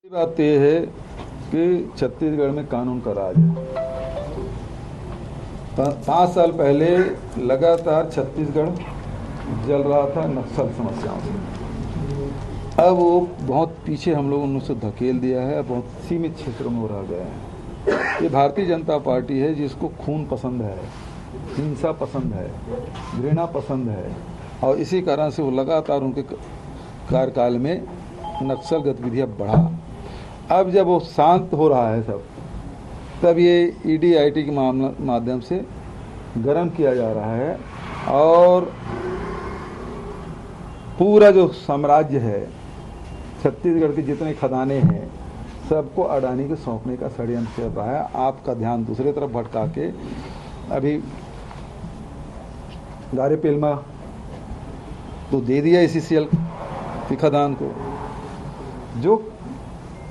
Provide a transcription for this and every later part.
बात यह है कि छत्तीसगढ़ में कानून का राज है। 5 साल पहले लगातार छत्तीसगढ़ जल रहा था नक्सल समस्याओं से। अब वो बहुत पीछे हम लोगों ने उसे धकेल दिया है, बहुत सीमित क्षेत्रों में रह गए हैं। ये भारतीय जनता पार्टी है जिसको खून पसंद है, हिंसा पसंद है, घृणा पसंद है, और इसी कारण से वो लगातार उनके कार्यकाल में नक्सल गतिविधियां बढ़ा। अब जब वो शांत हो रहा है सब, तब ये ईडी-आईटी के माध्यम से गर्म किया जा रहा है और पूरा जो साम्राज्य है, छत्तीसगढ़ के जितने खदाने हैं, सबको अडानी को सौंपने का षड्यंत्र चल रहा है। आपका ध्यान दूसरे तरफ भटका के अभी गारेपेलमा तो दे दिया एसीसीएल की खदान को। जो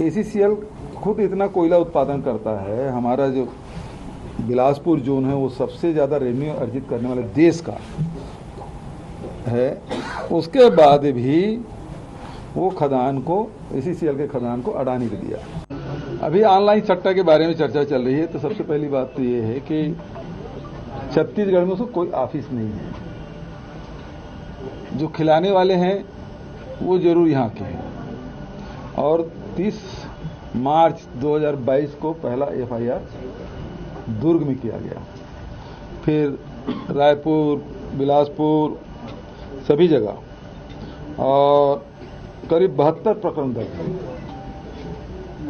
एसीसीएल खुद इतना कोयला उत्पादन करता है, हमारा जो बिलासपुर जोन है वो सबसे ज़्यादा रेवेन्यू अर्जित करने वाले देश का है, उसके बाद भी वो खदान को, एसीसीएल के खदान को अडानी को दिया। अभी ऑनलाइन सट्टा के बारे में चर्चा चल रही है, तो सबसे पहली बात तो ये है कि छत्तीसगढ़ में उसको कोई ऑफिस नहीं है। जो खिलाने वाले हैं वो जरूर यहाँ के हैं। और 30 मार्च 2022 को पहला एफआईआर दुर्ग में किया गया, फिर रायपुर, बिलासपुर, सभी जगह, और करीब 72 प्रकरण दर्ज हुए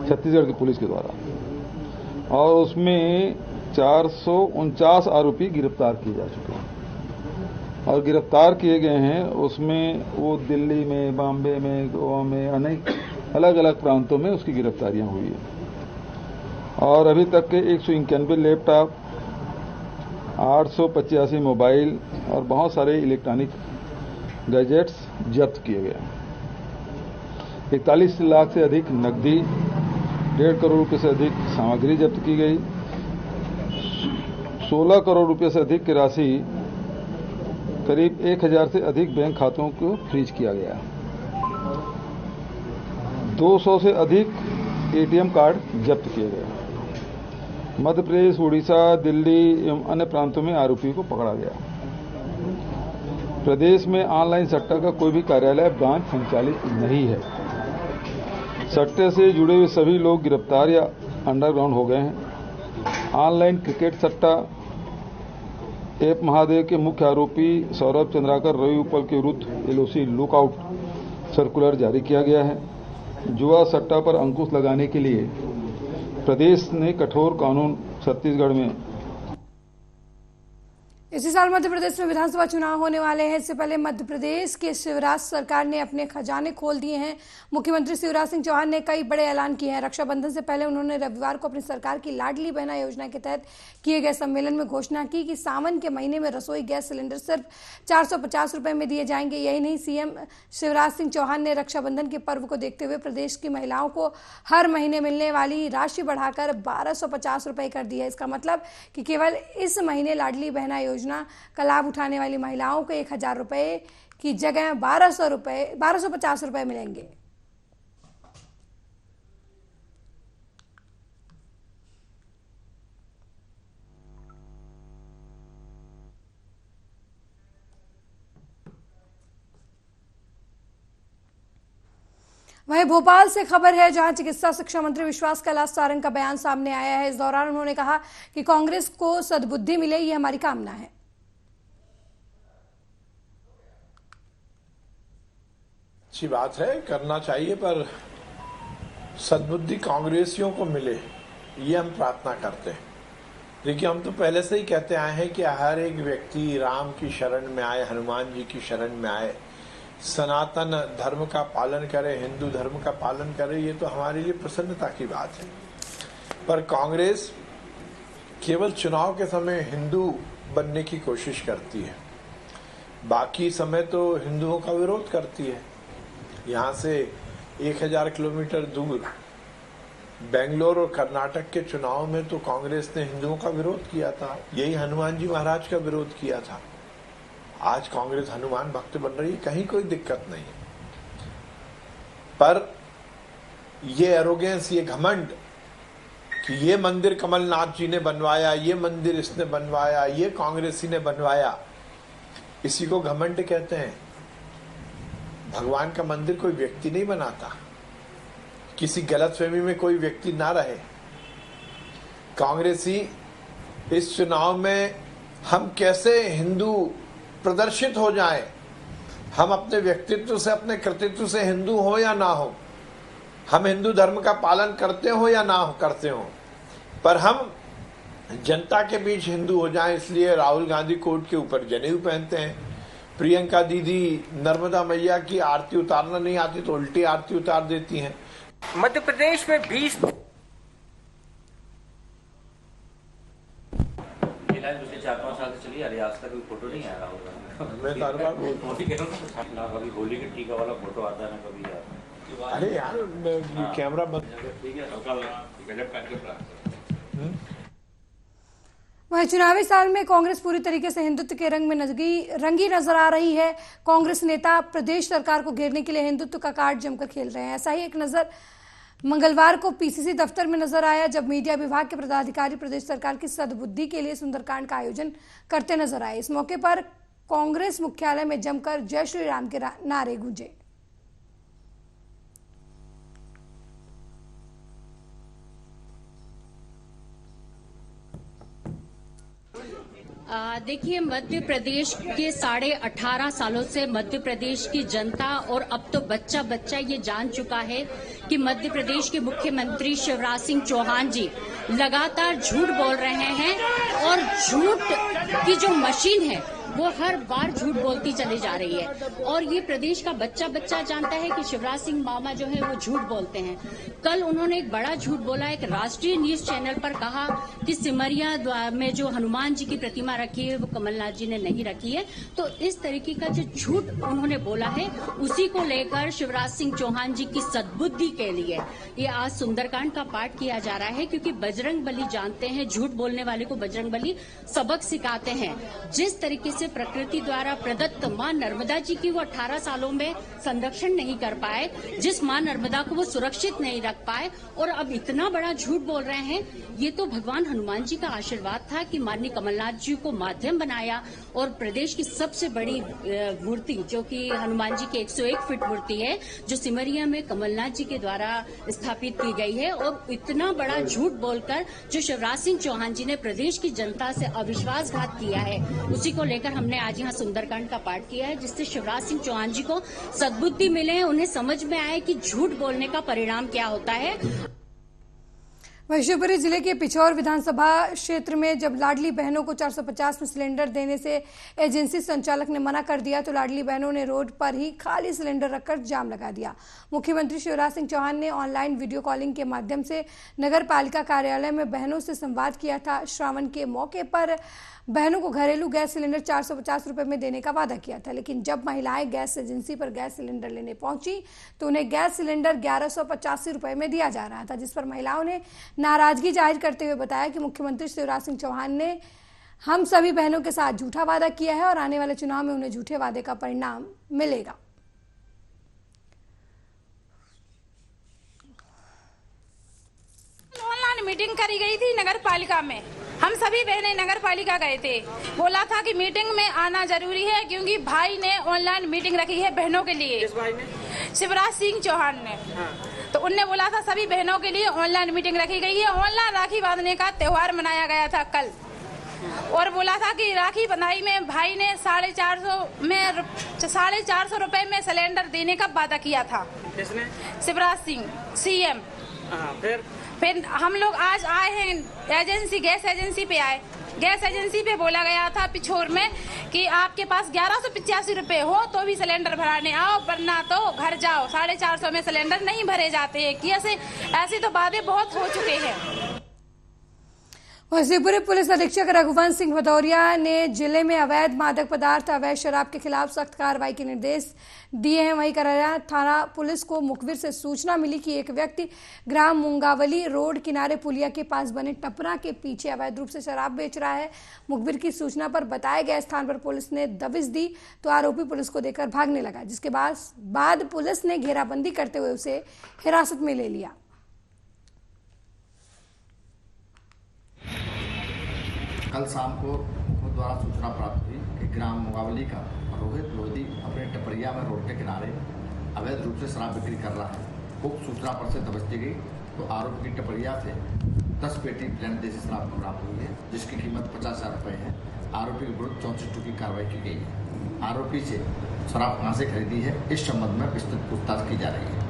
छत्तीसगढ़ की पुलिस के द्वारा, और उसमें 449 आरोपी गिरफ्तार किए जा चुके हैं। और गिरफ्तार किए गए हैं उसमें वो दिल्ली में, बॉम्बे में, गोवा में, अनेक अलग अलग प्रांतों में उसकी गिरफ्तारियां हुई है। और अभी तक के 191 लैपटॉप, 885 मोबाइल और बहुत सारे इलेक्ट्रॉनिक गैजेट्स जब्त किए गए। 41 लाख से अधिक नकदी, 1.5 करोड़ रुपये से अधिक सामग्री जब्त की गई, 16 करोड़ रुपये से अधिक की राशि, करीब 1000 से अधिक बैंक खातों को फ्रीज किया गया, 200 से अधिक एटीएम कार्ड जब्त किए गए। मध्य प्रदेश, उड़ीसा, दिल्ली एवं अन्य प्रांतों में आरोपियों को पकड़ा गया। प्रदेश में ऑनलाइन सट्टा का कोई भी कार्यालय ब्रांच संचालित नहीं है। सट्टे से जुड़े हुए सभी लोग गिरफ्तार या अंडरग्राउंड हो गए हैं। ऑनलाइन क्रिकेट सट्टा ऐप महादेव के मुख्य आरोपी सौरभ चंद्राकर रवि उपल के विरुद्ध एलओसी लुकआउट सर्कुलर जारी किया गया है। जुआ सट्टा पर अंकुश लगाने के लिए प्रदेश ने कठोर कानून छत्तीसगढ़ में। इसी साल मध्य प्रदेश में विधानसभा चुनाव होने वाले हैं। इससे पहले मध्य प्रदेश के शिवराज सरकार ने अपने खजाने खोल दिए हैं। मुख्यमंत्री शिवराज सिंह चौहान ने कई बड़े ऐलान किए हैं। रक्षाबंधन से पहले उन्होंने रविवार को अपनी सरकार की लाडली बहना योजना के तहत किए गए सम्मेलन में घोषणा की कि सावन के महीने में रसोई गैस सिलेंडर सिर्फ 450 रुपये में दिए जाएंगे। यही नहीं, सीएम शिवराज सिंह चौहान ने रक्षाबंधन के पर्व को देखते हुए प्रदेश की महिलाओं को हर महीने मिलने वाली राशि बढ़ाकर 1250 रुपये कर दी है। इसका मतलब कि केवल इस महीने लाडली बहना योजना का लाभ उठाने वाली महिलाओं को 1000 रुपये की जगह 1250 रुपये मिलेंगे। वहीं भोपाल से खबर है, जहां चिकित्सा शिक्षा मंत्री विश्वास कैलाश सारंग का बयान सामने आया है। इस दौरान उन्होंने कहा कि कांग्रेस को सद्बुद्धि मिले, ये हमारी कामना है। अच्छी बात है, करना चाहिए, पर सद्बुद्धि कांग्रेसियों को मिले, ये हम प्रार्थना करते हैं। देखिए, हम तो पहले से ही कहते आए हैं कि हर एक व्यक्ति राम की शरण में आए, हनुमान जी की शरण में आए, सनातन धर्म का पालन करे, हिंदू धर्म का पालन करे, ये तो हमारे लिए प्रसन्नता की बात है। पर कांग्रेस केवल चुनाव के समय हिंदू बनने की कोशिश करती है, बाकी समय तो हिंदुओं का विरोध करती है। यहाँ से 1000 किलोमीटर दूर बेंगलोर और कर्नाटक के चुनाव में तो कांग्रेस ने हिंदुओं का विरोध किया था, यही हनुमान जी महाराज का विरोध किया था। आज कांग्रेस हनुमान भक्त बन रही है, कहीं कोई दिक्कत नहीं। पर ये एरोगेंस, ये घमंड कि ये मंदिर कमलनाथ जी ने बनवाया, ये मंदिर इसने बनवाया, ये कांग्रेसी ने बनवाया, इसी को घमंड कहते हैं। भगवान का मंदिर कोई व्यक्ति नहीं बनाता, किसी गलतफहमी में कोई व्यक्ति ना रहे। कांग्रेसी इस चुनाव में हम कैसे हिंदू प्रदर्शित हो जाएं, हम अपने व्यक्तित्व से, अपने कृतित्व से हिंदू हो या ना हो, हम हिंदू धर्म का पालन करते हो या ना करते हो, पर हम जनता के बीच हिंदू हो जाएं, इसलिए राहुल गांधी कोर्ट के ऊपर जनेऊ पहनते हैं। प्रियंका दीदी नर्मदा मैया की आरती उतारना नहीं आती तो उल्टी आरती उतार देती हैं। मध्य प्रदेश में 20 पिछले 4-5 साल से चली आ रही, आज तक कोई फोटो नहीं आया राहुल गांधी। मैं हर बार ना कभी होली के टीका वाला फोटो आता है ना कभी यार। अरे यार कैमरा बंद। ठीक है, गजब करके वहीं चुनावी साल में कांग्रेस पूरी तरीके से हिंदुत्व के रंग में रंगी नजर आ रही है। कांग्रेस नेता प्रदेश सरकार को घेरने के लिए हिंदुत्व का कार्ड जमकर खेल रहे हैं। ऐसा ही एक नजर मंगलवार को पीसीसी दफ्तर में नजर आया, जब मीडिया विभाग के पदाधिकारी प्रदेश सरकार की सद्बुद्धि के लिए सुंदरकांड का आयोजन करते नजर आए। इस मौके पर कांग्रेस मुख्यालय में जमकर जय श्री राम के नारे गूंजे। देखिए, मध्य प्रदेश के 18.5 सालों से मध्य प्रदेश की जनता और अब तो बच्चा बच्चा ये जान चुका है कि मध्य प्रदेश के मुख्यमंत्री शिवराज सिंह चौहान जी लगातार झूठ बोल रहे हैं और झूठ की जो मशीन है वो हर बार झूठ बोलती चली जा रही है। और ये प्रदेश का बच्चा बच्चा जानता है कि शिवराज सिंह मामा जो है वो झूठ बोलते हैं। कल उन्होंने एक बड़ा झूठ बोला, एक राष्ट्रीय न्यूज चैनल पर कहा कि सिमरिया में जो हनुमान जी की प्रतिमा रखी है वो कमलनाथ जी ने नहीं रखी है। तो इस तरीके का जो झूठ उन्होंने बोला है, उसी को लेकर शिवराज सिंह चौहान जी की सद्बुद्धि के लिए ये आज सुंदरकांड का पाठ किया जा रहा है, क्योंकि बजरंग बली जानते हैं, झूठ बोलने वाले को बजरंग बली सबक सिखाते हैं। जिस तरीके से प्रकृति द्वारा प्रदत्त मां नर्मदा जी की वो 18 सालों में संरक्षण नहीं कर पाए, जिस मां नर्मदा को वो सुरक्षित नहीं रख पाए और अब इतना बड़ा झूठ बोल रहे हैं, ये तो भगवान हनुमान जी का आशीर्वाद था कि माननीय कमलनाथ जी को माध्यम बनाया और प्रदेश की सबसे बड़ी मूर्ति जो कि हनुमान जी की 101 फीट मूर्ति है, जो सिमरिया में कमलनाथ जी के द्वारा स्थापित की गई है। और इतना बड़ा झूठ बोलकर जो शिवराज सिंह चौहान जी ने प्रदेश की जनता से अविश्वासघात किया है, उसी को लेकर हमने आज यहाँ सुंदरकांड का पाठ किया है, जिससे शिवराज सिंह चौहान जी को सद्बुद्धि मिले, उन्हें समझ में आए कि झूठ बोलने का परिणाम क्या होता है। वहीं शिवपुरी जिले के पिछौर विधानसभा क्षेत्र में जब लाडली बहनों को 450 में सिलेंडर देने से एजेंसी संचालक ने मना कर दिया, तो लाडली बहनों ने रोड पर ही खाली सिलेंडर रखकर जाम लगा दिया। मुख्यमंत्री शिवराज सिंह चौहान ने ऑनलाइन वीडियो कॉलिंग के माध्यम से नगर पालिका कार्यालय में बहनों से संवाद किया था। श्रावण के मौके पर बहनों को घरेलू गैस सिलेंडर 450 रुपए में देने का वादा किया था, लेकिन जब महिलाएं गैस एजेंसी पर गैस सिलेंडर लेने पहुंची तो उन्हें गैस सिलेंडर 1185 रुपए में दिया जा रहा था, जिस पर महिलाओं ने नाराजगी जाहिर करते हुए बताया कि मुख्यमंत्री शिवराज सिंह चौहान ने हम सभी बहनों के साथ झूठा वादा किया है और आने वाले चुनाव में उन्हें झूठे वादे का परिणाम मिलेगा। ऑनलाइन मीटिंग करी गई थी नगर पालिका में, हम सभी बहनें नगर पालिका गए थे। बोला था कि मीटिंग में आना जरूरी है, क्योंकि भाई ने ऑनलाइन मीटिंग रखी है बहनों के लिए। किस भाई ने? शिवराज सिंह चौहान ने। तो उनने बोला था सभी बहनों के लिए ऑनलाइन मीटिंग रखी गई है। ऑनलाइन राखी बांधने का त्योहार मनाया गया था कल, और बोला था कि राखी बंधाई में भाई ने 450 रुपए में सिलेंडर देने का वादा किया था। किसने? शिवराज सिंह सीएम। फिर हम लोग आज आए हैं एजेंसी, गैस एजेंसी पे आए। गैस एजेंसी पे बोला गया था पिछोर में कि आपके पास 1185 रुपए हो तो भी सिलेंडर भराने आओ, वरना तो घर जाओ। 450 में सिलेंडर नहीं भरे जाते हैं। कि ऐसे तो वादे बहुत हो चुके हैं। और शिवपुरी पुलिस अधीक्षक रघुवंश सिंह भदौरिया ने जिले में अवैध मादक पदार्थ, अवैध शराब के खिलाफ सख्त कार्रवाई के निर्देश दिए हैं। वहीं करैरा थाना पुलिस को मुखबिर से सूचना मिली कि एक व्यक्ति ग्राम मुंगावली रोड किनारे पुलिया के पास बने टपरा के पीछे अवैध रूप से शराब बेच रहा है। मुखबिर की सूचना पर बताए गए स्थान पर पुलिस ने दबिश दी तो आरोपी पुलिस को देकर भागने लगा, जिसके बाद पुलिस ने घेराबंदी करते हुए उसे हिरासत में ले लिया। कल शाम को मुखबिर द्वारा सूचना प्राप्त हुई कि ग्राम मुंगावली का रोहित लोधी अपने टपरिया में रोड के किनारे अवैध रूप से शराब बिक्री कर रहा है। उक्त सूचना पर से दबिश दी गई तो आरोपी की टपरिया से 10 पेटी ब्रांड देसी शराब प्राप्त हुई है, जिसकी कीमत 50,000 रुपये है। आरोपी के विरुद्ध 34 की कार्रवाई की गई है। आरोपी से शराब कहाँ से खरीदी है, इस संबंध में विस्तृत पूछताछ की जा रही है।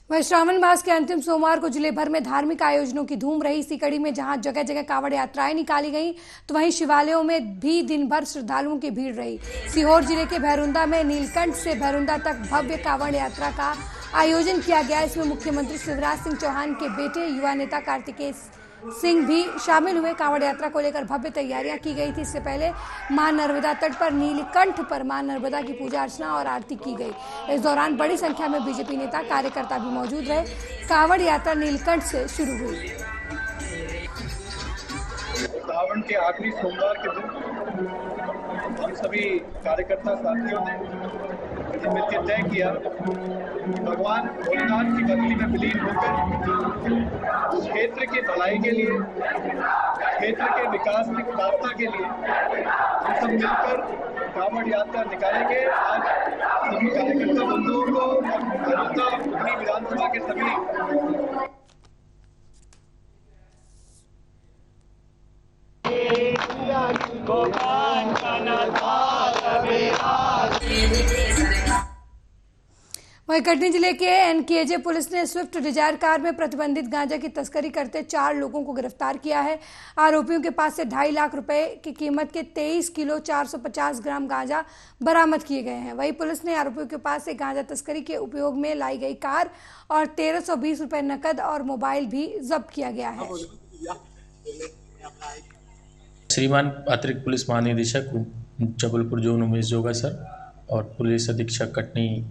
वहीं श्रावण मास के अंतिम सोमवार को जिले भर में धार्मिक आयोजनों की धूम रही। इसी कड़ी में जहां जगह जगह कांवड़ यात्राएं निकाली गईं, तो वहीं शिवालयों में भी दिन भर श्रद्धालुओं की भीड़ रही। सीहोर जिले के भैरुंदा में नीलकंठ से भैरुंदा तक भव्य कांवड़ यात्रा का आयोजन किया गया। इसमें मुख्यमंत्री शिवराज सिंह चौहान के बेटे युवा नेता कार्तिकेय सिंह भी शामिल हुए। कांवड़ यात्रा को लेकर भव्य तैयारियां की गई थी। इससे पहले मां नर्मदा तट पर नीलकंठ पर मां नर्मदा की पूजा अर्चना और आरती की गई। इस दौरान बड़ी संख्या में बीजेपी नेता कार्यकर्ता भी मौजूद रहे। कांवड़ यात्रा नीलकंठ से शुरू हुई। सावन के आखिरी सोमवार के दिन हम सभी कार्यकर्ता साथियों ने मिलकर तय किया कि भगवान भोलेनाथ की भक्ति में विलीन होकर क्षेत्र की भलाई के लिए, क्षेत्र के विकास की प्रार्थना के लिए हम सब मिलकर कांवड़ यात्रा निकालेंगे। आज सभी कार्यकर्ता बंधुओं को अपनी विधानसभा के सभी वहीं कटनी जिले के एनकेजे पुलिस ने स्विफ्ट डिजायर कार में प्रतिबंधित गांजा की तस्करी करते 4 लोगों को गिरफ्तार किया है। आरोपियों के पास से 2.5 लाख रुपए की कीमत के 23 किलो 450 ग्राम गांजा बरामद किए गए हैं। वहीं पुलिस ने आरोपियों के पास से गांजा तस्करी के उपयोग में लाई गई कार और 1320 रुपए नकद और मोबाइल भी जब्त किया गया है। श्रीमान अतिरिक्त पुलिस महानिदेशक जबलपुर जोन उमेश जोगा सर और पुलिस अधीक्षक कटनी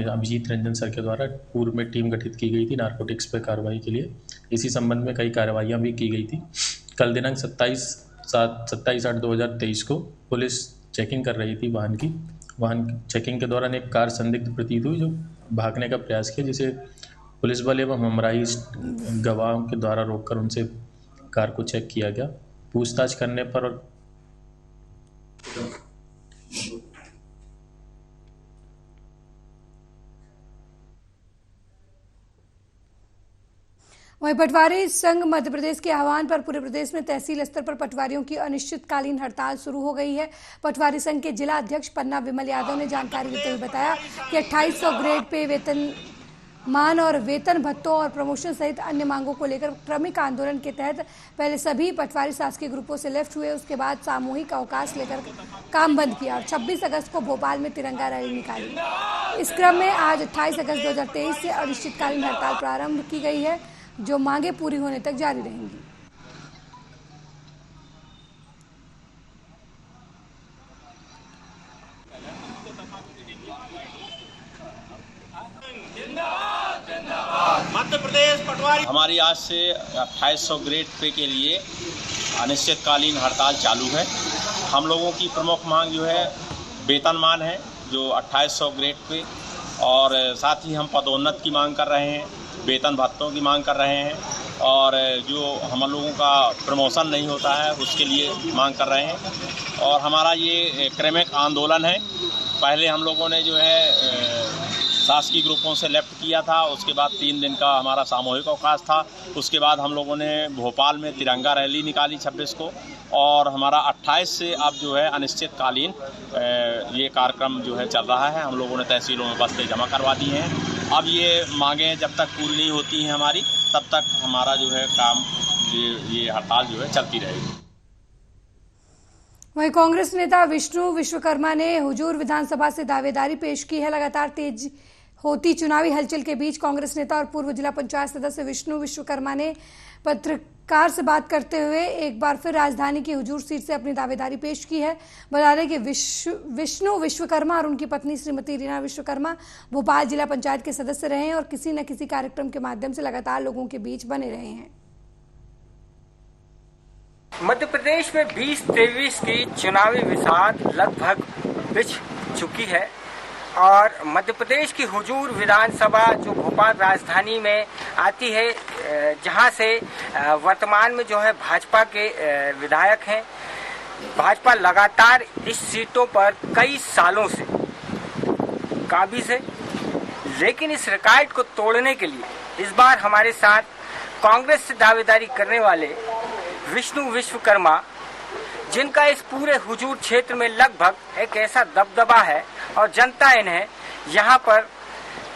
अभिजीत रंजन सर के द्वारा पूर्व में टीम गठित की गई थी नारकोटिक्स पर कार्रवाई के लिए। इसी संबंध में कई कार्रवाइयाँ भी की गई थी। कल दिनांक 27/8/2023 को पुलिस चेकिंग कर रही थी वाहन चेकिंग के दौरान एक कार संदिग्ध प्रतीत हुई जो भागने का प्रयास किया, जिसे पुलिस बल एवं हमराही गवाहों के द्वारा रोककर उनसे कार को चेक किया गया। पूछताछ करने पर वहीं पटवारी संघ मध्य प्रदेश के आह्वान पर पूरे प्रदेश में तहसील स्तर पर पटवारियों की अनिश्चितकालीन हड़ताल शुरू हो गई है। पटवारी संघ के जिला अध्यक्ष पन्ना विमल यादव ने जानकारी देते हुए बताया कि 2800 ग्रेड पे वेतन मान और वेतन भत्तों और प्रमोशन सहित अन्य मांगों को लेकर क्रमिक आंदोलन के तहत पहले सभी पटवारी शासकीय ग्रुपों से लेफ्ट हुए, उसके बाद सामूहिक अवकाश लेकर काम बंद किया और 26 अगस्त को भोपाल में तिरंगा रैली निकाली। इस क्रम में आज 28 अगस्त 2023 से अनिश्चितकालीन हड़ताल प्रारंभ की गई है, जो मांगे पूरी होने तक जारी रहेंगी। मध्य प्रदेश पटवारी हमारी आज से 2800 ग्रेड पे के लिए अनिश्चितकालीन हड़ताल चालू है। हम लोगों की प्रमुख मांग जो है वेतनमान है जो 2800 ग्रेड पे, और साथ ही हम पदोन्नत की मांग कर रहे हैं, वेतन भत्तों की मांग कर रहे हैं, और जो हम लोगों का प्रमोशन नहीं होता है उसके लिए मांग कर रहे हैं। और हमारा ये क्रमिक आंदोलन है। पहले हम लोगों ने जो है शासकीय ग्रुपों से लेफ्ट किया था, उसके बाद 3 दिन का हमारा सामूहिक अवकाश था। उसके बाद हम लोगों ने भोपाल में तिरंगा रैली निकाली 26 को, और हमारा 28 से अब जो है अनिश्चितकालीन ये कार्यक्रम जो है चल रहा है। हम लोगों ने तहसीलों में बस्ते जमा करवा दी हैं। अब ये मांगें जब तक पूरी नहीं होती हैं हमारी, तब तक हमारा जो है काम ये हड़ताल जो है चलती रहेगी। वहीं कांग्रेस नेता विष्णु विश्वकर्मा ने हुजूर विधानसभा से दावेदारी पेश की है। लगातार तेज होती चुनावी हलचल के बीच कांग्रेस नेता और पूर्व जिला पंचायत सदस्य विष्णु विश्वकर्मा ने पत्रकार से बात करते हुए एक बार फिर राजधानी की हुजूर सीट से अपनी दावेदारी पेश की है। बता दें कि विष्णु विश्वकर्मा और उनकी पत्नी श्रीमती रीना विश्वकर्मा भोपाल जिला पंचायत के सदस्य रहे हैं और किसी न किसी कार्यक्रम के माध्यम से लगातार लोगों के बीच बने रहे हैं। मध्य प्रदेश में 2023 की चुनावी विसात लगभग बिछ चुकी है और मध्य प्रदेश की हुजूर विधानसभा जो भोपाल राजधानी में आती है, जहां से वर्तमान में जो है भाजपा के विधायक हैं। भाजपा लगातार इस सीटों पर कई सालों से काबिज है, लेकिन इस रिकॉर्ड को तोड़ने के लिए इस बार हमारे साथ कांग्रेस से दावेदारी करने वाले विष्णु विश्वकर्मा, जिनका इस पूरे हुजूर क्षेत्र में लगभग एक ऐसा दबदबा है और जनता इन्हें यहाँ पर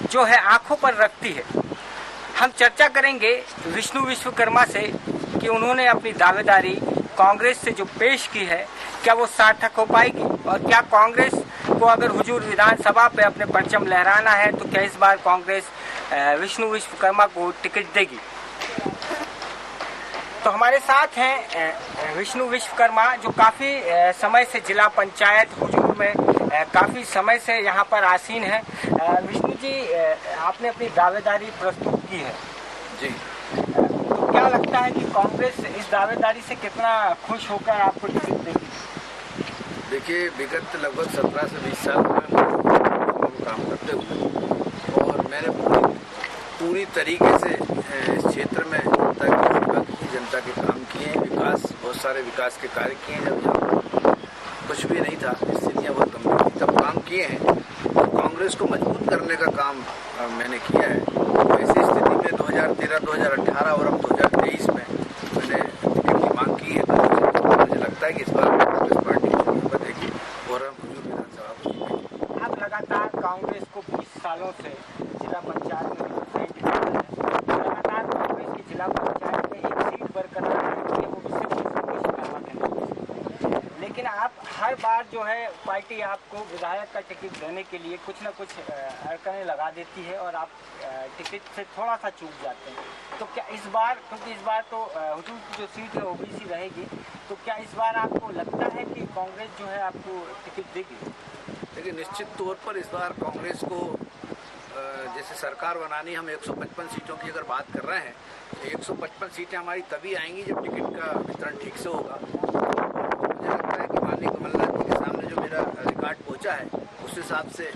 जो है आंखों पर रखती है। हम चर्चा करेंगे विष्णु विश्वकर्मा से कि उन्होंने अपनी दावेदारी कांग्रेस से जो पेश की है, क्या वो सार्थक हो पाएगी और क्या कांग्रेस को अगर हुजूर विधानसभा पे अपने परचम लहराना है तो क्या इस बार कांग्रेस विष्णु विश्वकर्मा को टिकट देगी। तो हमारे साथ हैं विष्णु विश्वकर्मा, जो काफी समय से जिला पंचायत हुजूर में काफी समय से यहाँ पर आसीन है। विष्णु जी, आपने अपनी दावेदारी प्रस्तुत की है जी, तो क्या लगता है कि कांग्रेस इस दावेदारी से कितना खुश होकर आपको टिकट देगी? देखिए, विगत लगभग 17 से 20 साल में काम करते हुए और मैंने पूरी तरीके से इस क्षेत्र में जनता के काम किए, विकास, बहुत सारे विकास के कार्य किए हैं। जब यहाँ कुछ भी नहीं था, स्थितियाँ बहुत गंभीर थी, तब काम किए हैं और कांग्रेस को मजबूत करने का काम मैंने किया है। ऐसी स्थिति में 2013, 2018 और अब 2023 में मैंने टिकट की मांग की है। तो मुझे लगता है कि इस बार कांग्रेस पार्टी की बनेगी और हम हुजूर विधानसभा को जीतेंगे। आप लगातार कांग्रेस को 20 सालों से जिला पंचायत में लगातार कांग्रेस की जिला पंचायत में एक सीट बरकरार रखी है, वो भी सिर्फ विश्वकर्मा के नाम। लेकिन आप हर बार जो है पार्टी आपको विधायक का टिकट देने के लिए कुछ न कुछ अड़चनें लगा देती है और आप टिकट से थोड़ा सा चूक जाते हैं। तो क्या इस बार, क्योंकि इस बार तो हुजूर की जो सीट है ओबीसी रहेगी, तो क्या इस बार आपको लगता है कि कांग्रेस जो है आपको टिकट देगी? देखिए, निश्चित तौर पर इस बार कांग्रेस को जैसे सरकार बनानी, हम 155 सीटों की अगर बात कर रहे हैं तो 155 सीटें हमारी तभी आएंगी जब टिकट का वितरण ठीक से होगा। मुझे लगता है कि माननीय कमलनाथ जी के सामने जो मेरा रिकॉर्ड पहुंचा है, उस हिसाब से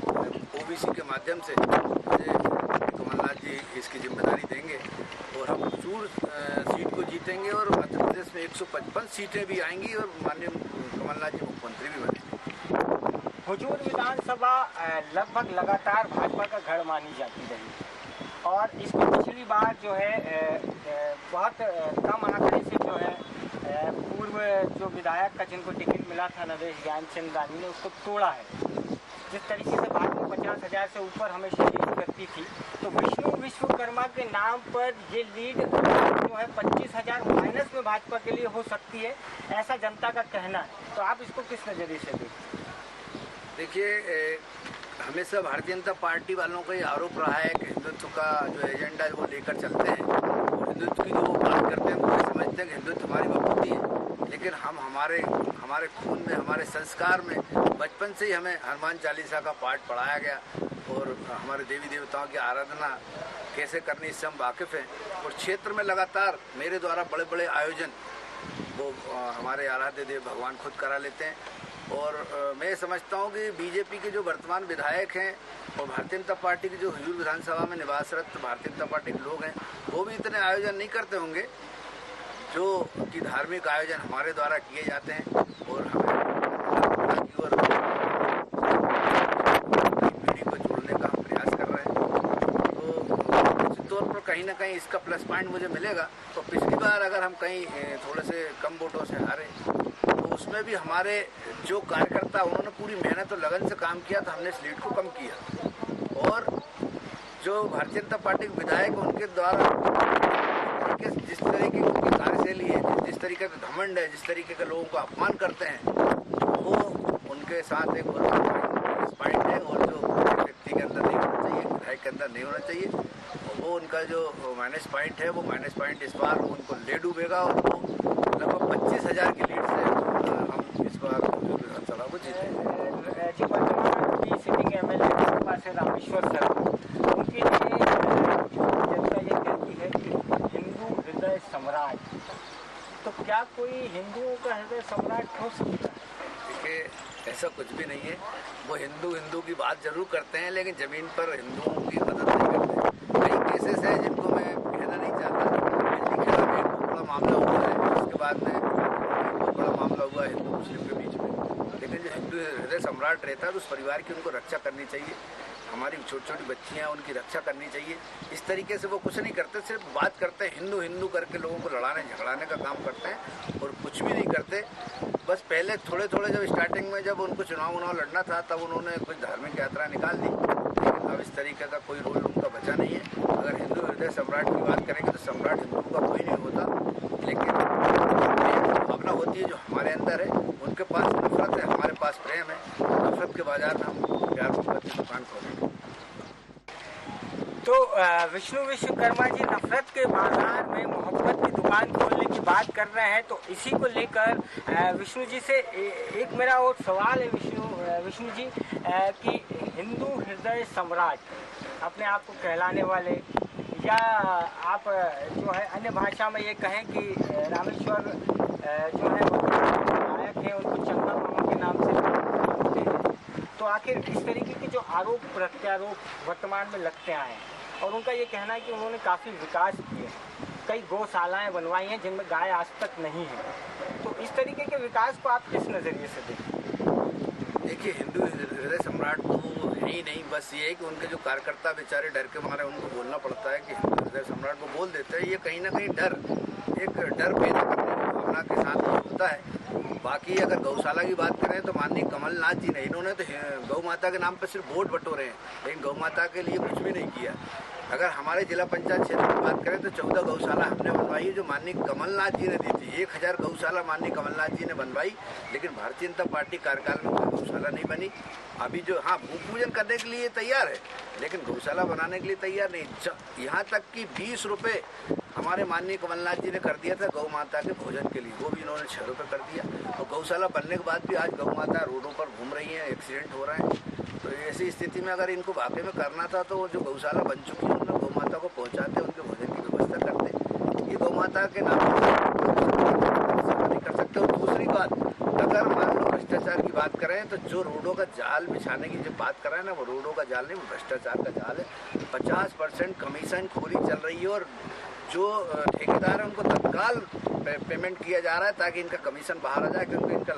ओबीसी के माध्यम से मुझे कमलनाथ जी इसकी जिम्मेदारी देंगे और हम हुजूर सीट को जीतेंगे और मध्य प्रदेश में 155 सीटें भी आएंगी और माननीय कमलनाथ जी मुख्यमंत्री भी बनेंगे। हुजूर विधानसभा लगभग लगातार भाजपा का गढ़ मानी जाती रही और इसको पिछली बार जो है बहुत कम आंकड़े से जो है पूर्व जो विधायक का जिनको टिकट मिला था नरेश ज्ञानचंद रानी ने उसको तोड़ा है। जिस तरीके से भाजपा 50,000 से ऊपर हमेशा लीड करती थी, तो विष्णु विश्वकर्मा के नाम पर ये लीड जो है 25,000 माइनस में भाजपा के लिए हो सकती है, ऐसा जनता का कहना है। तो आप इसको किस नजरिए से देखते हैं? देखिए, हमेशा भारतीय जनता पार्टी वालों का ये आरोप रहा है कि हिंदुत्व का जो एजेंडा वो लेकर चलते हैं और हिंदुत्व की जो वो बात करते हैं वो समझते हैं कि हिंदुत्व हमारी बखूबी है। लेकिन हम हमारे खून में, हमारे संस्कार में बचपन से ही हमें हनुमान चालीसा का पाठ पढ़ाया गया और हमारे देवी देवताओं की आराधना कैसे करनी, इससे हम वाकिफ़ हैं। और क्षेत्र में लगातार मेरे द्वारा बड़े बड़े आयोजन वो हमारे आराध्य देव भगवान खुद करा लेते हैं और मैं समझता हूँ कि बीजेपी के जो वर्तमान विधायक हैं और भारतीय जनता पार्टी की जो हुजूर विधानसभा में निवासरत भारतीय जनता पार्टी के लोग हैं, वो भी इतने आयोजन नहीं करते होंगे जो कि धार्मिक आयोजन हमारे द्वारा किए जाते हैं और हमें पीढ़ी को जोड़ने का हम प्रयास कर रहे हैं। तो निश्चित तौर पर कहीं ना कहीं इसका प्लस पॉइंट मुझे मिलेगा। तो पिछली बार अगर हम कहीं थोड़े से कम वोटों से हारे तो उसमें भी हमारे जो कार्यकर्ता उन्होंने पूरी मेहनत और लगन से काम किया, तो हमने इस लीड को कम किया और जो भारतीय जनता पार्टी के विधायक उनके द्वारा जिस तरीके की उनकी कार्यशैली है, जिस तरीके का घमंड है, जिस तरीके के लोगों को अपमान करते हैं, साथ एक माइनस पॉइंट है और जो व्यक्ति के अंदर नहीं होना चाहिए, विधायक के अंदर नहीं होना चाहिए। और वो उनका जो माइनस पॉइंट है, वो माइनस पॉइंट इस बार उनको ले डूबेगा और वो लगभग 25,000 की लीड से हम इस बार विधानसभा को जीतेंगे। सिटिंग एमएलए के पास है रामेश्वर सर, उनके लिए जनता ये कहती है कि हिंदू हृदय सम्राट, तो क्या कोई हिंदुओं का हृदय सम्राट हो सकता है? देखिए, ऐसा कुछ भी नहीं है। वो हिंदू की बात जरूर करते हैं, लेकिन जमीन पर हिंदुओं की मदद नहीं करते। कई केसेस हैं जिनको मैं कहना नहीं चाहता। दिल्ली खेड़ा में बहुत बड़ा मामला हुआ है, उसके बाद में बहुत बड़ा मामला हुआ हिंदू मुस्लिम के बीच में, लेकिन जो हिंदू हृदय सम्राट रहता है तो उस परिवार की उनको रक्षा करनी चाहिए। हमारी छोटी छोटी बच्चियां, उनकी रक्षा करनी चाहिए। इस तरीके से वो कुछ नहीं करते, सिर्फ बात करते हैं हिंदू हिंदू करके लोगों को लड़ाने झगड़ाने का काम करते हैं और कुछ भी नहीं करते। बस पहले थोड़े थोड़े जब स्टार्टिंग में जब उनको चुनाव लड़ना था तब उन्होंने कुछ धार्मिक यात्रा निकाल दी, लेकिन अब इस तरीके का कोई रोल उनका बचा नहीं है। अगर हिंदू हृदय सम्राट की बात करेंगे तो सम्राट हिंदू का कोई नहीं होता, लेकिन भावना होती है जो हमारे अंदर है। उनके पास नफरत है, हमारे पास प्रेम है। नफरत के बाजार में हम प्यार मोहब्बत की दुकान खोलेंगे। तो विष्णु विश्वकर्मा जी नफरत के बाजार में मोहब्बत की दुकान खोलने की बात कर रहे हैं, तो इसी को लेकर विष्णु जी से एक मेरा और सवाल है विष्णु जी कि हिंदू हृदय सम्राट अपने आप को कहलाने वाले, या आप जो है अन्य भाषा में ये कहें कि रामेश्वर जो है वो नायक है, उनको चंदा मामा के नाम से बोलते हैं, तो आखिर इस तरीके के जो आरोप प्रत्यारोप वर्तमान में लगते आए हैं, और उनका ये कहना है कि उन्होंने काफ़ी विकास किए, कई गौशालाएं बनवाई हैं जिनमें गाय आज तक नहीं है, तो इस तरीके के विकास को आप किस नज़रिए से देखते हैं? देखिए, हिंदू हृदय सम्राट तो है ही नहीं, बस ये है कि उनके जो कार्यकर्ता बेचारे डर के मारे उनको बोलना पड़ता है कि हिंदू हृदय सम्राट को बोल देते हैं। ये कहीं ना कहीं एक डर पैदा करने की भावना के साथ होता है। बाकी अगर गौशाला की बात करें तो माननीय कमलनाथ जी ने, इन्होंने तो गौ माता के नाम पर सिर्फ वोट बटोरे हैं, लेकिन गौ माता के लिए कुछ भी नहीं किया। अगर हमारे जिला पंचायत क्षेत्र की बात करें तो 14 गौशाला हमने बनवाई है जो माननीय कमलनाथ जी ने दी थी। 1000 गौशाला माननीय कमलनाथ जी ने बनवाई, लेकिन भारतीय जनता पार्टी कार्यकाल में कोई गौशाला नहीं बनी। अभी जो भूमि पूजन करने के लिए तैयार है, लेकिन गौशाला बनाने के लिए तैयार नहीं। यहाँ तक कि 20 रुपये हमारे माननीय कमलनाथ जी ने कर दिया था गौ माता के भोजन के लिए, वो भी इन्होंने 6 रुपये कर दिया। और गौशाला बनने के बाद भी आज गौ माता रोडों पर घूम रही हैं, एक्सीडेंट हो रहे हैं। तो ऐसी स्थिति में अगर इनको वाकई में करना था तो वो जो गौशाला बन चुकी है उन्हें गौ माता को पहुँचाते, उनके भोजन की व्यवस्था करते। ये गौ माता के नाम नहीं कर सकते। और दूसरी बात, अगर मान लो भ्रष्टाचार की बात करें तो जो रोडों का जाल बिछाने की जो बात कर रहे हैं ना, वो रोडों का जाल नहीं, वो भ्रष्टाचार का जाल है। 50% कमीशन खोरी चल रही है और जो ठेकेदार है उनको तत्काल पेमेंट किया जा रहा है ताकि इनका कमीशन बाहर आ जाए, क्योंकि इनको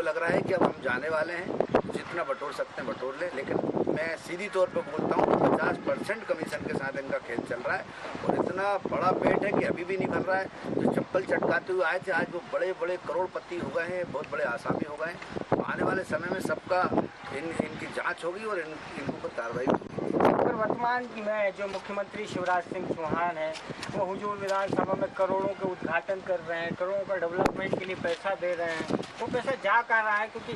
लग रहा है कि अब हम जाने वाले हैं, जितना बटोर सकते हैं बटोर ले। लेकिन मैं सीधी तौर पर बोलता हूँ कि 50% कमीशन के साथ इनका खेल चल रहा है और इतना बड़ा पेट है कि अभी भी निकल रहा है। जो चप्पल चटकाते हुए आए थे आज वो बड़े बड़े करोड़पति हो गए हैं, बहुत बड़े आसामी हो गए हैं। आने वाले समय में सबका इनकी जांच होगी और इनको पर कार्रवाई होगी। वर्तमान में जो मुख्यमंत्री शिवराज सिंह चौहान हैं, वो हुजूर विधानसभा में करोड़ों के उद्घाटन कर रहे हैं, करोड़ों का डेवलपमेंट के लिए पैसा दे रहे हैं। वो पैसा जा कहाँ रहा है? क्योंकि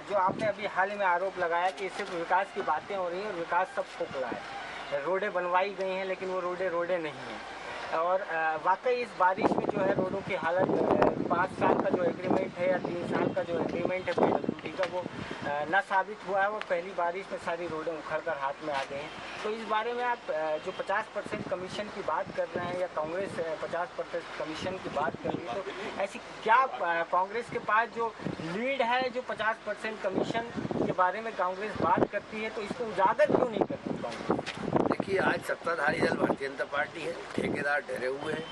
जो आपने अभी हाल ही में आरोप लगाया कि सिर्फ विकास की बातें हो रही हैं और विकास सब खोखला है। रोडें बनवाई गई हैं लेकिन वो रोडें नहीं हैं। और वाकई इस बारिश में जो है रोडों की हालत 5 साल का जो एग्रीमेंट है या 3 साल का जो एग्रीमेंट है PWD का, वो न साबित हुआ है। वो पहली बारिश में सारी रोडें उखड़ कर हाथ में आ गई हैं। तो इस बारे में आप जो 50% कमीशन की बात कर रहे हैं या कांग्रेस 50% कमीशन की बात कर रही है, तो ऐसी क्या कांग्रेस के पास जो लीड है, जो 50% कमीशन के बारे में कांग्रेस बात करती है, तो इसको उजागर क्यों नहीं करती कांग्रेस? देखिए, आज सत्ताधारी दल भारतीय जनता पार्टी है, ठेकेदार डरे हुए हैं,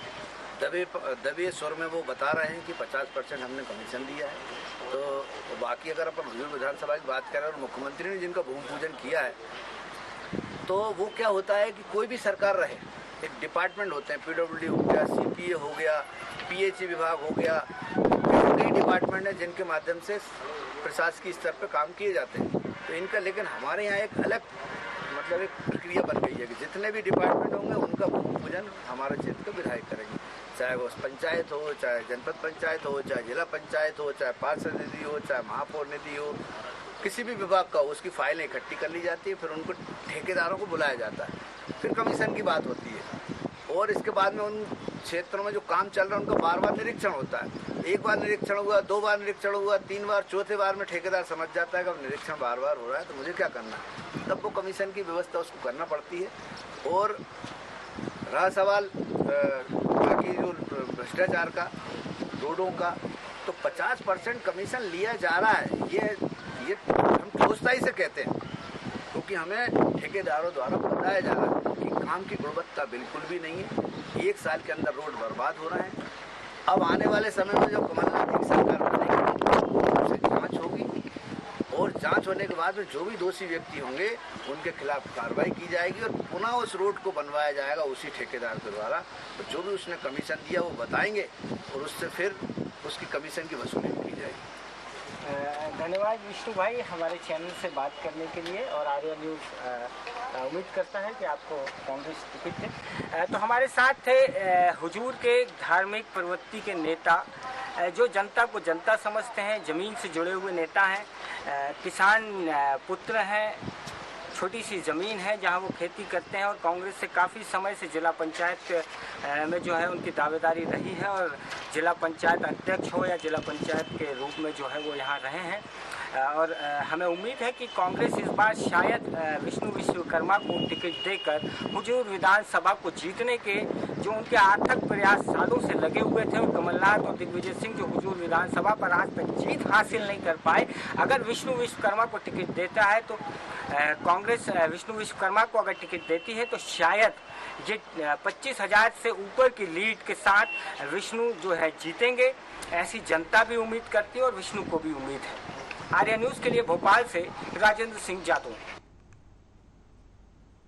दबे स्वर में वो बता रहे हैं कि 50% हमने कमीशन दिया है। तो बाकी अगर अपन हुजूर विधानसभा की बात करें और मुख्यमंत्री ने जिनका भूमि पूजन किया है, तो वो क्या होता है कि कोई भी सरकार रहे, एक डिपार्टमेंट होते हैं, PWD हो गया, CPA हो गया, PHE विभाग हो गया, कई डिपार्टमेंट हैं जिनके माध्यम से प्रशासकीय स्तर पर काम किए जाते हैं। तो इनका, लेकिन हमारे यहाँ एक अलग एक प्रक्रिया बन गई है कि जितने भी डिपार्टमेंट होंगे उनका भूमि पूजन हमारे क्षेत्र के विधायक करेंगे। चाहे वो पंचायत हो, चाहे जनपद पंचायत हो, चाहे जिला पंचायत हो, चाहे पार्षद निधि हो, चाहे महापौर निधि हो, किसी भी विभाग का हो, उसकी फाइलें इकट्ठी कर ली जाती है, फिर उनको ठेकेदारों को बुलाया जाता है, फिर कमीशन की बात होती है और इसके बाद में उन क्षेत्रों में जो काम चल रहा है उनका बार बार निरीक्षण होता है। एक बार निरीक्षण हुआ, 2 बार निरीक्षण हुआ, 3 बार, चौथे बार में ठेकेदार समझ जाता है कि अब निरीक्षण बार बार हो रहा है तो मुझे क्या करना है, तब वो कमीशन की व्यवस्था उसको करना पड़ती है। और रहा सवाल बाकी जो भ्रष्टाचार का, रोडों का, तो 50% कमीशन लिया जा रहा है, ये हम ठोसताई से कहते हैं, क्योंकि हमें ठेकेदारों द्वारा बताया जा रहा है कि काम की गुणवत्ता बिल्कुल भी नहीं है। 1 साल के अंदर रोड बर्बाद हो रहे हैं। अब आने वाले समय में जब कमलनाथ की सरकार बनेगी उससे जांच होगी और जांच होने के बाद में जो भी दोषी व्यक्ति होंगे उनके खिलाफ कार्रवाई की जाएगी और पुनः उस रोड को बनवाया जाएगा उसी ठेकेदार के द्वारा। तो जो भी उसने कमीशन दिया वो बताएंगे और उससे फिर उसकी कमीशन की वसूली की जाएगी। धन्यवाद विष्णु भाई हमारे चैनल से बात करने के लिए और आर्या न्यूज़ उम्मीद करता है कि आपको कांग्रेस टिकट दे। तो हमारे साथ थे हुजूर के धार्मिक प्रवृत्ति के नेता जो जनता को जनता समझते हैं, ज़मीन से जुड़े हुए नेता हैं, किसान पुत्र हैं, छोटी सी ज़मीन है जहां वो खेती करते हैं और कांग्रेस से काफ़ी समय से जिला पंचायत में जो है उनकी दावेदारी रही है और जिला पंचायत अध्यक्ष हो या जिला पंचायत के रूप में जो है वो यहाँ रहे हैं। और हमें उम्मीद है कि कांग्रेस इस बार शायद विष्णु विश्वकर्मा को टिकट देकर हुजूर विधानसभा को जीतने के जो उनके अथक प्रयास सालों से लगे हुए थे और कमलनाथ और दिग्विजय सिंह जो हुजूर विधानसभा पर आज तक जीत हासिल नहीं कर पाए, अगर विष्णु विश्वकर्मा को टिकट देता है तो कांग्रेस विष्णु विश्वकर्मा को अगर टिकट देती है तो शायद ये 25,000 से ऊपर की लीड के साथ विष्णु जो है जीतेंगे। ऐसी जनता भी उम्मीद करती है और विष्णु को भी उम्मीद है। आर्या न्यूज़ के लिए भोपाल से राजेंद्र सिंह जादव।